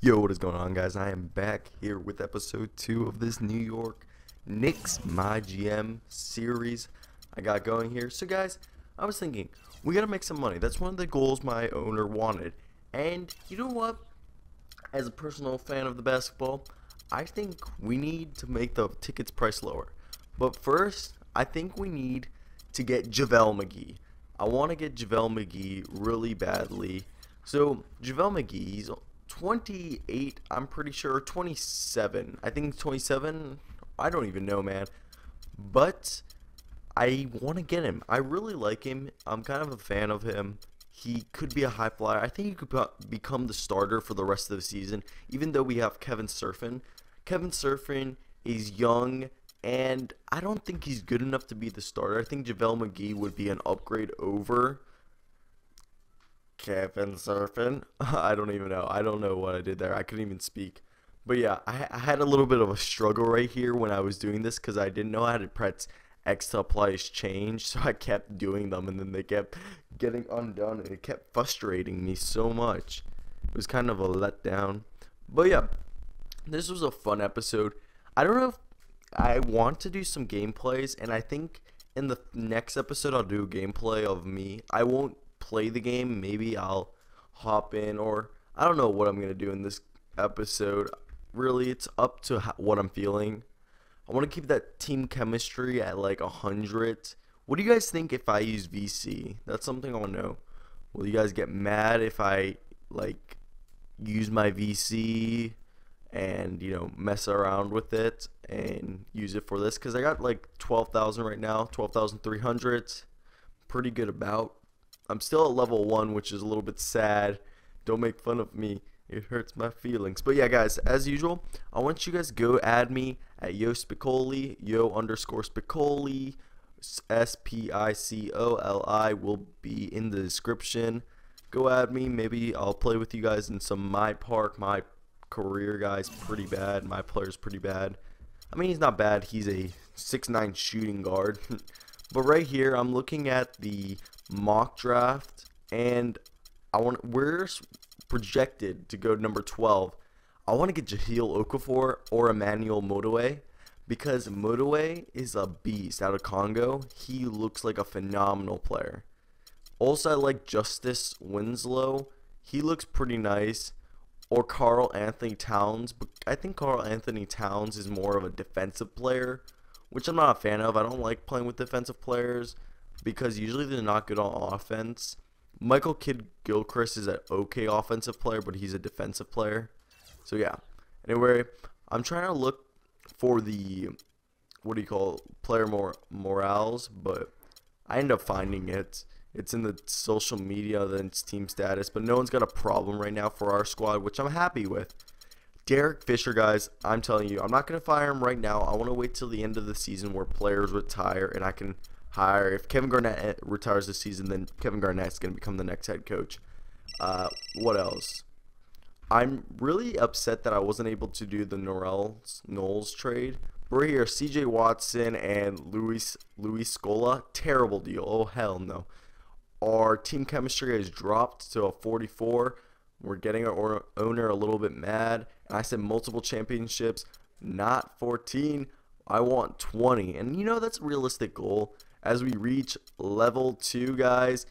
Yo, what is going on, guys? I am back here with episode 2 of this New York Knicks My GM series I got going here. So, guys, I was thinking, we gotta make some money. That's one of the goals my owner wanted. And you know what? As a personal fan of the basketball, I think we need to make the tickets price lower. But first, I think we need to get JaVale McGee. I want to get JaVale McGee really badly. So, JaVale McGee, he's 28, I'm pretty sure, 27. I think 27. I don't even know, man. But I want to get him. I really like him. I'm kind of a fan of him. He could be a high flyer. I think he could become the starter for the rest of the season, even though we have Kevin Surfin. Kevin Surfin is young, and I don't think he's good enough to be the starter. I think JaVale McGee would be an upgrade over Kevin Surfin. I don't even know. I don't know what I did there. I couldn't even speak. But yeah, I had a little bit of a struggle right here when I was doing this because I didn't know how to press X to apply his change, so I kept doing them and then they kept getting undone and it kept frustrating me so much. It was kind of a letdown. But yeah, this was a fun episode. I don't know if I want to do some gameplays, and I think in the next episode I'll do a gameplay of me. I won't play the game. Maybe I'll hop in, or I don't know what I'm going to do in this episode. Really, it's up to what I'm feeling. I want to keep that team chemistry at like 100. What do you guys think if I use VC? That's something I want to know. Will you guys get mad if I like use my VC and, you know, mess around with it and use it for this? Because I got like 12,000 right now, 12,300. Pretty good about. I'm still at level 1, which is a little bit sad. Don't make fun of me. It hurts my feelings. But yeah, guys, as usual, I want you guys to go add me at Spicoli, yo_Spicoli, SPICOLI will be in the description. Go add me. Maybe I'll play with you guys in some My Park. My career guy's pretty bad. My player's pretty bad. I mean, he's not bad. He's a 6'9" shooting guard. But right here, I'm looking at the mock draft, and we're projected to go number 12. I want to get Jahlil Okafor or Emmanuel Motoe, because Motoe is a beast out of Congo. He looks like a phenomenal player. Also, I like Justice Winslow. He looks pretty nice. Or Karl Anthony Towns, but I think Karl Anthony Towns is more of a defensive player, which I'm not a fan of. I don't like playing with defensive players because usually they're not good on offense. Michael Kidd-Gilchrist is an okay offensive player, but he's a defensive player. So yeah. Anyway, I'm trying to look for the, what do you call it, player morals, but I end up finding it. It's in the social media, then it's team status, but no one's got a problem right now for our squad, which I'm happy with. Derek Fisher, guys, I'm telling you, I'm not going to fire him right now. I want to wait till the end of the season where players retire and I can hire. If Kevin Garnett retires this season, then Kevin Garnett's going to become the next head coach. What else? I'm really upset that I wasn't able to do the Knowles trade. We're here, CJ Watson and Luis Scola. Terrible deal. Oh, hell no. Our team chemistry has dropped to a 44. We're getting our owner a little bit mad. And I said multiple championships, not 14. I want 20. And you know, that's a realistic goal. As we reach level 2, guys,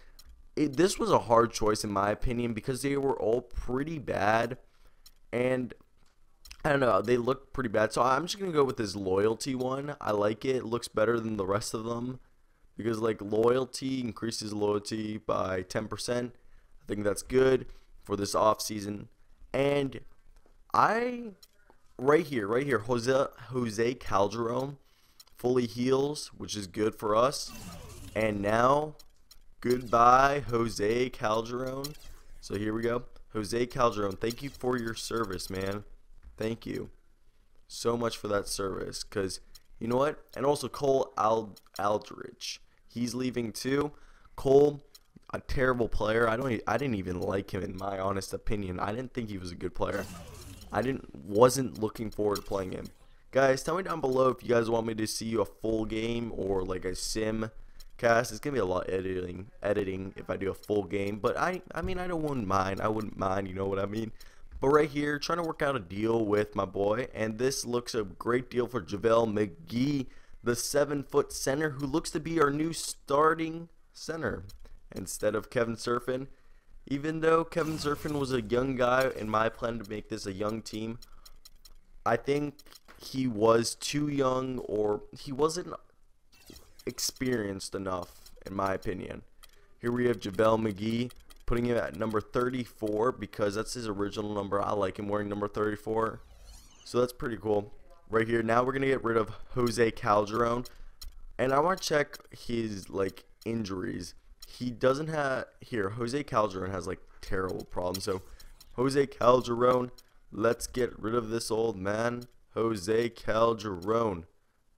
this was a hard choice in my opinion because they were all pretty bad. And I don't know, they look pretty bad. So I'm just going to go with this loyalty one. I like it. It looks better than the rest of them. Because like loyalty increases loyalty by 10%. I think that's good for this off season. And right here, Jose Calderon fully heals, which is good for us. And now, goodbye, Jose Calderon. So here we go. Jose Calderon, thank you for your service, man. Thank you so much for that service. Because, you know what? And also Cole Aldridge. He's leaving too. Cole, a terrible player. I didn't even like him in my honest opinion. I didn't think he was a good player. Wasn't looking forward to playing him. Guys, tell me down below if you guys want me to see a full game or like a sim cast. It's gonna be a lot of editing if I do a full game, but I mean I wouldn't mind. You know what I mean? But right here, trying to work out a deal with my boy, and this looks a great deal for JaVale McGee, the 7-foot center who looks to be our new starting center instead of Kevin Surfin. Even though Kevin Surfin was a young guy, in my plan to make this a young team, I think he was too young, or he wasn't experienced enough, in my opinion. Here we have JaVale McGee, putting him at number 34 because that's his original number. I like him wearing number 34, so that's pretty cool. Right here, now we're gonna get rid of Jose Calderon, and I want to check his injuries. He doesn't have here. Jose Calderon has terrible problems. So Jose Calderon, let's get rid of this old man. Jose Calderon.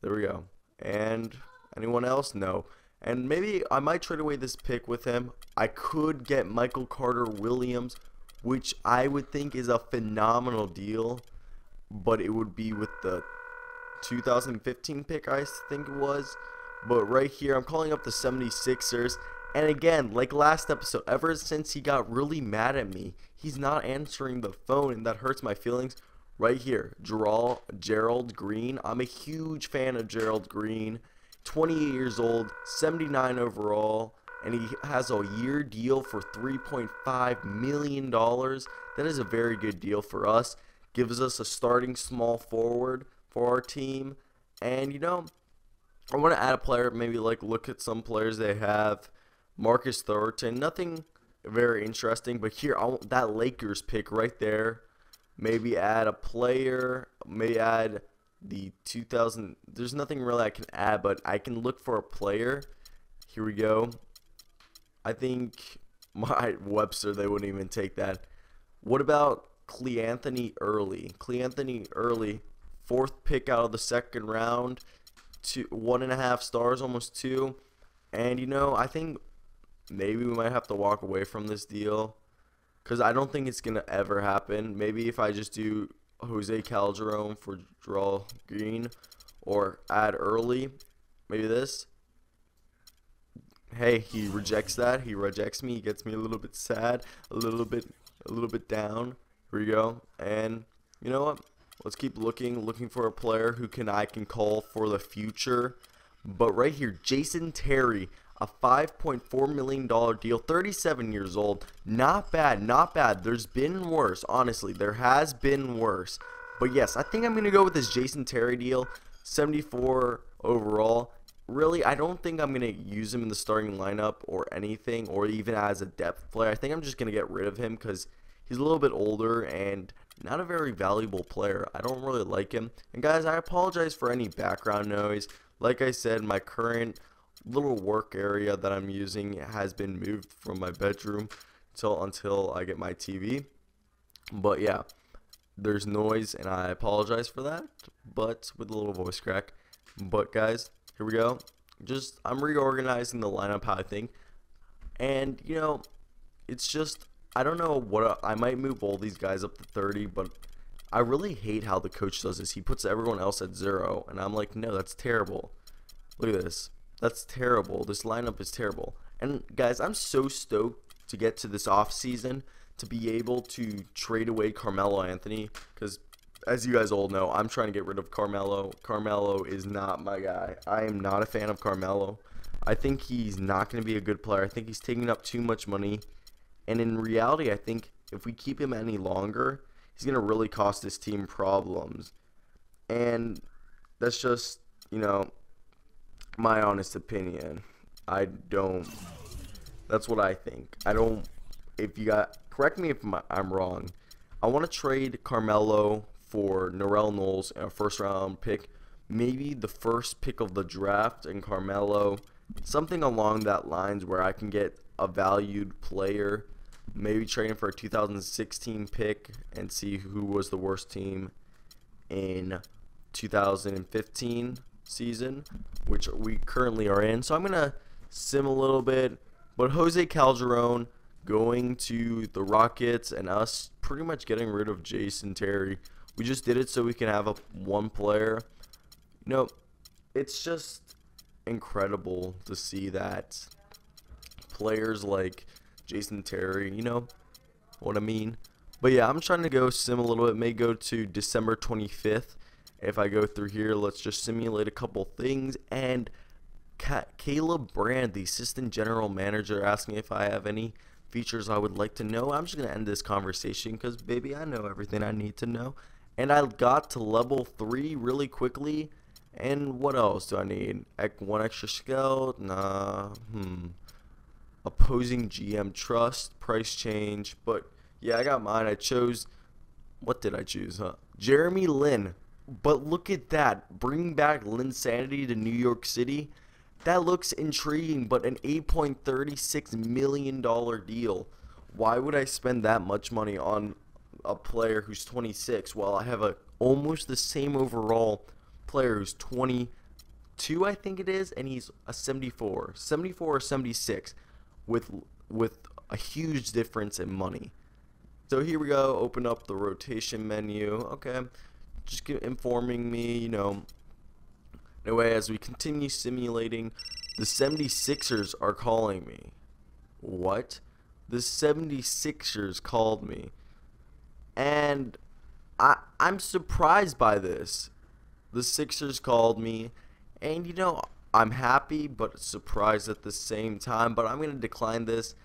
There we go. And anyone else? No. And maybe I might trade away this pick with him. I could get Michael Carter Williams, which I would think is a phenomenal deal, but it would be with the 2015 pick, I think it was. But right here, I'm calling up the 76ers. And again, like last episode, ever since he got really mad at me, he's not answering the phone, and that hurts my feelings. Right here, Gerald Green. I'm a huge fan of Gerald Green. 28 years old, 79 overall, and he has a year deal for $3.5 million. That is a very good deal for us. Gives us a starting small forward for our team. And, I want to add a player, maybe look at some players they have. Marcus Thornton, nothing very interesting, but here, that Lakers pick right there. Maybe add a player, maybe add the 2000. There's nothing really I can add, but I can look for a player. Here we go. I think my Webster, they wouldn't even take that. What about Cleanthony Early? Cleanthony Early, 4th pick out of the 2nd round, 1.5 stars, almost 2. And I think maybe we might have to walk away from this deal, because I don't think it's gonna ever happen. Maybe if I just do Jose Calderon for Draw Green, or add Early, maybe this. Hey, he rejects that. He rejects me. He gets me a little bit sad, a little bit down. Here we go. And you know what? Let's keep looking for a player who I can call for the future. But right here, Jason Terry, a $5.4 million deal, 37 years old. Not bad, not bad. There's been worse, honestly. There has been worse. But yes, I think I'm going to go with this Jason Terry deal, 74 overall. Really, I don't think I'm going to use him in the starting lineup or anything, or even as a depth player. I think I'm just going to get rid of him because he's a little bit older and not a very valuable player. I don't really like him. And guys, I apologize for any background noise. Like I said, my current little work area that I'm using has been moved from my bedroom until I get my TV. But yeah, there's noise, and I apologize for that, but with a little voice crack. But guys, here we go. I'm reorganizing the lineup how I think, and it's just, I don't know what I might move all these guys up to 30, but I really hate how the coach does this. He puts everyone else at 0, and I'm like, no, that's terrible. Look at this. That's terrible. This lineup is terrible. And guys, I'm so stoked to get to this off season to be able to trade away Carmelo Anthony, because as you guys all know, I'm trying to get rid of Carmelo. Carmelo is not my guy. I am not a fan of Carmelo. I think he's not going to be a good player. I think he's taking up too much money. And in reality, I think if we keep him any longer, he's going to really cost this team problems. And that's just, my honest opinion. That's what I think. Correct me if I'm wrong. I want to trade Carmelo for Norrell Knowles and a 1st round pick. Maybe the 1st pick of the draft and Carmelo. Something along that lines where I can get a valued player. Maybe trading for a 2016 pick and see who was the worst team in 2015 season, which we currently are in. So I'm going to sim a little bit. But Jose Calderon going to the Rockets, and us pretty much getting rid of Jason Terry. We just did it so we can have one player. It's just incredible to see that players like Jason Terry, what I mean. But yeah, I'm trying to go sim a little bit. May go to December 25th. If I go through here, let's just simulate a couple things. And Caleb Brand, the assistant general manager, asking if I have any features I would like to know. I'm just going to end this conversation because, baby, I know everything I need to know. And I got to level 3 really quickly. And what else do I need? One extra scout? Nah. Opposing GM trust, price change. But yeah, I got mine. I chose, what did I choose? Jeremy Lin. But look at that. Bringing back Linsanity to New York City. That looks intriguing, but an $8.36 million deal. Why would I spend that much money on a player who's 26 while I have almost the same overall player who's 22, I think it is, and he's a 74 or 76 with a huge difference in money. So here we go. Open up the rotation menu. Okay, just informing me, you know. Anyway, as we continue simulating, the 76ers are calling me. What? The 76ers called me. And I'm surprised by this. The Sixers called me, and you know, I'm happy but surprised at the same time, but I'm going to decline this.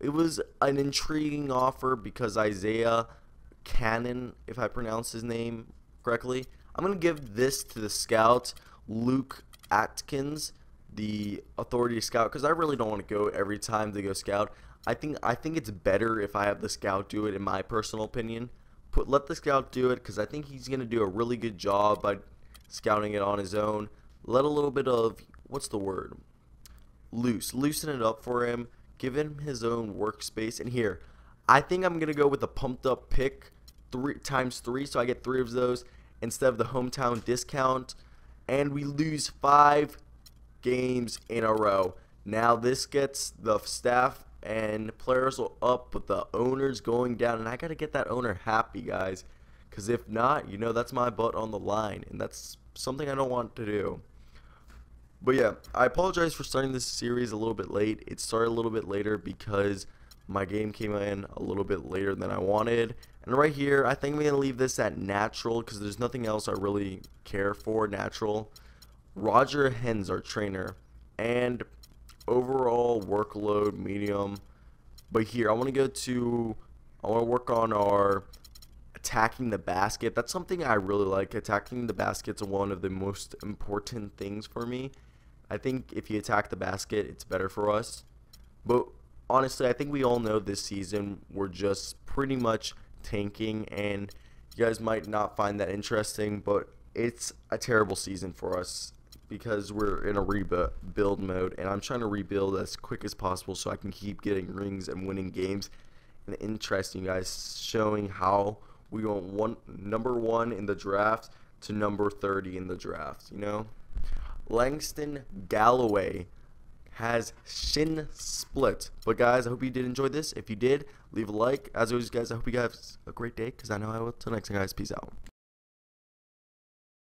It was an intriguing offer because Isaiah Cannon, if I pronounce his name correctly, I'm going to give this to the scout, Luke Atkins, the authority scout, because I really don't want to go every time they go scout. I think it's better if I have the scout do it, in my personal opinion. Let the scout do it, because I think he's going to do a really good job by scouting it on his own. Let a little bit of, what's the word? Loosen it up for him. Give him his own workspace. And here, I think I'm going to go with a pumped up pick 3 so I get 3 of those instead of the hometown discount. And we lose 5 games in a row. Now this gets the staff and players up, but the owner's going down, and I got to get that owner happy, guys, because if not, you know, that's my butt on the line, and that's something I don't want to do. But yeah, I apologize for starting this series a little bit late. It started a little bit later because my game came in a little bit later than I wanted. And right here, I think I'm going to leave this at natural because there's nothing else I really care for. Natural. Roger Hens, our trainer. And overall workload, medium. But here, I want to work on our attacking the basket. That's something I really like. Attacking the basket's one of the most important things for me. I think if you attack the basket, it's better for us. But honestly, I think we all know this season we're just pretty much tanking, and you guys might not find that interesting, but it's a terrible season for us because we're in a rebuild mode, and I'm trying to rebuild as quick as possible so I can keep getting rings and winning games. And interesting, guys, showing how we went number 1 in the draft to number 30 in the draft, you know. Langston Galloway has shin split. But guys, I hope you did enjoy this. If you did, leave a like. As always, guys, I hope you guys have a great day, because I know I will. Till next time, guys, peace out.